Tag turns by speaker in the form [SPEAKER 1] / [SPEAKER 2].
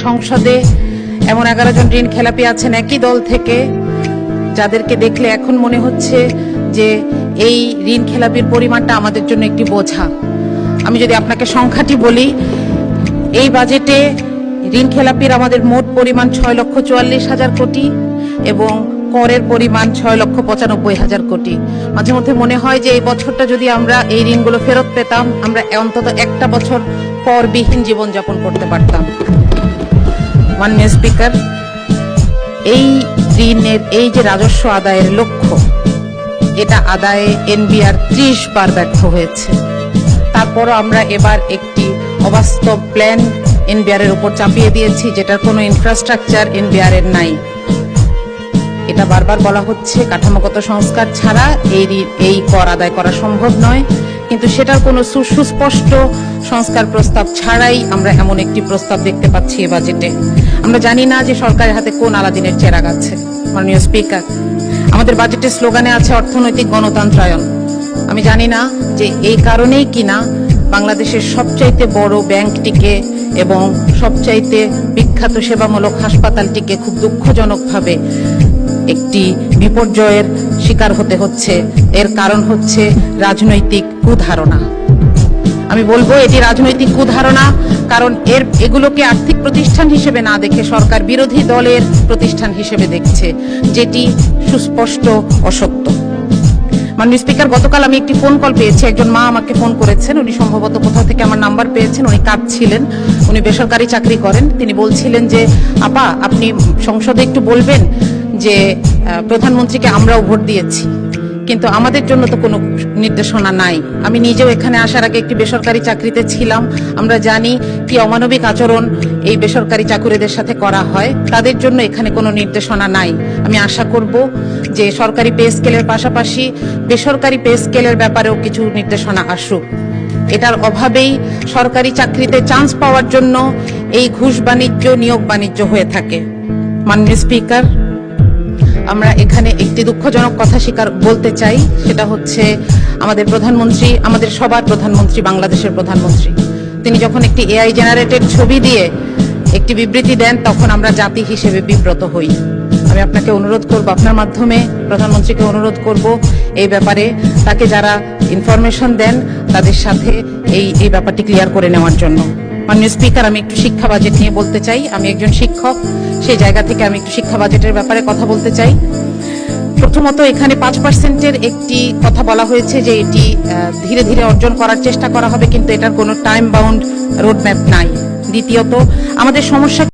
[SPEAKER 1] সংসদে এমন 11 জন ঋণ খেলাপি আছেন একই দল থেকে, যাদেরকে দেখলে এখন মনে হচ্ছে যে এই ঋণ খেলাপির পরিমাণটা আমাদের জন্য একটি বোঝা। আমি যদি আপনাকে সংখ্যাটি বলি, এই বাজেটে ঋণ খেলাপির আমাদের মোট পরিমাণ 6,44,000 কোটি এবং করের পরিমাণ 6,95,000 কোটি। মাঝে মধ্যে মনে হয় যে এই বছরটা যদি আমরা এই ঋণগুলো ফেরত পেতাম, আমরা অন্তত একটা বছর করবিহীন জীবনযাপন করতে পারতাম। মাননীয় স্পিকার, এই ঋণের এই যে রাজস্ব আদায়ের লক্ষ্য, এটা আদায়ে এনবিআর 30 বার ব্যর্থ হয়েছে। তারপরও আমরা এবার একটি অবাস্তব প্ল্যান এনবিআর এর উপর চাপিয়ে দিয়েছি, যেটার কোনো ইনফ্রাস্ট্রাকচার এনবিআর এর নাই। এটা বারবার বলা হচ্ছে কাঠামোগত সংস্কার ছাড়া এই কর আদায় করা সম্ভব নয়, কিন্তু সেটার কোনো সুস্পষ্ট সংস্কার প্রস্তাব ছাড়াই আমরা এমন একটি প্রস্তাব দেখতে পাচ্ছি এই বাজেটে। আমরা জানি না যে সরকারের হাতে কোন আলাদিনের চেরাগ আছে। মাননীয় স্পিকার, আমাদের বাজেটের স্লোগানে আছে অর্থনৈতিক গণতন্ত্রায়ন। আমি জানি না যে এই কারণেই কিনা বাংলাদেশের সবচাইতে বড় ব্যাংকটিকে এবং সবচাইতে বিখ্যাত সেবামূলক হাসপাতালটিকে খুব দুঃখজনকভাবে একটি বিপর্যয়ের শিকার হতে হচ্ছে। এর কারণ হচ্ছে রাজনৈতিক কুধারণা। আমি বলবো এটি রাজনৈতিক কুধারণা, কারণ এগুলোকে আর্থিক প্রতিষ্ঠান হিসেবে না দেখে সরকার বিরোধী দলের প্রতিষ্ঠান হিসেবে দেখছে, যেটি সুস্পষ্ট অসত্য। মাননীয় স্পিকার, গতকাল আমি একটি ফোন কল পেয়েছি। একজন মা আমাকে ফোন করেছেন। উনি সম্ভবত কোথাও থেকে আমার নাম্বার পেয়েছেন। উনি কাঁদছিলেন। উনি বেসরকারি চাকরি করেন। তিনি বলছিলেন যে আপা, আপনি সংসদে একটু বলবেন যে প্রধানমন্ত্রীকে আমরাও ভোট দিয়েছি, কিন্তু আমাদের জন্য তো কোনো নির্দেশনা নাই। আমি নিজেও এখানে আসার আগে একটি বেসরকারি চাকরিতে ছিলাম। আমরা জানি কি অমানবিক আচরণ এই বেসরকারি চাকুরিদের সাথে করা হয়। তাদের জন্য এখানে কোনো নির্দেশনা নাই। আমি আশা করব যে সরকারি পে স্কেলের পাশাপাশি বেসরকারি পে স্কেলের ব্যাপারেও কিছু নির্দেশনা আসুক। এটার অভাবেই সরকারি চাকরিতে চান্স পাওয়ার জন্য এই ঘুষ বাণিজ্য, নিয়োগ বাণিজ্য হয়ে থাকে। মাননীয় স্পিকার, আমরা এখানে একটি দুঃখজনক কথা বলতে চাই। সেটা হচ্ছে আমাদের প্রধানমন্ত্রী, আমাদের সবার প্রধানমন্ত্রী, বাংলাদেশের প্রধানমন্ত্রী, তিনি যখন একটি এআই জেনারেটেড ছবি দিয়ে একটি বিবৃতি দেন, তখন আমরা জাতি হিসেবে বিব্রত হই। আমি আপনাকে অনুরোধ করব, আপনার মাধ্যমে প্রধানমন্ত্রীকে অনুরোধ করব এই ব্যাপারে তাকে যারা ইনফরমেশন দেন তাদের সাথে এই ব্যাপারটি ক্লিয়ার করে নেওয়ার জন্য। মাননীয় স্পিকার, আমি একটু শিক্ষা বাজেট নিয়ে বলতে চাই। আমি একজন শিক্ষক, সেই জায়গা থেকে আমি একটু শিক্ষা বাজেটের ব্যাপারে কথা বলতে চাই। প্রথমত, এখানে 5%-এর একটি কথা বলা হয়েছে যে এটি ধীরে ধীরে অর্জন করার চেষ্টা করা হবে, কিন্তু এটার কোনো টাইম বাউন্ড রোডম্যাপ নাই। দ্বিতীয়ত, আমাদের সমস্যা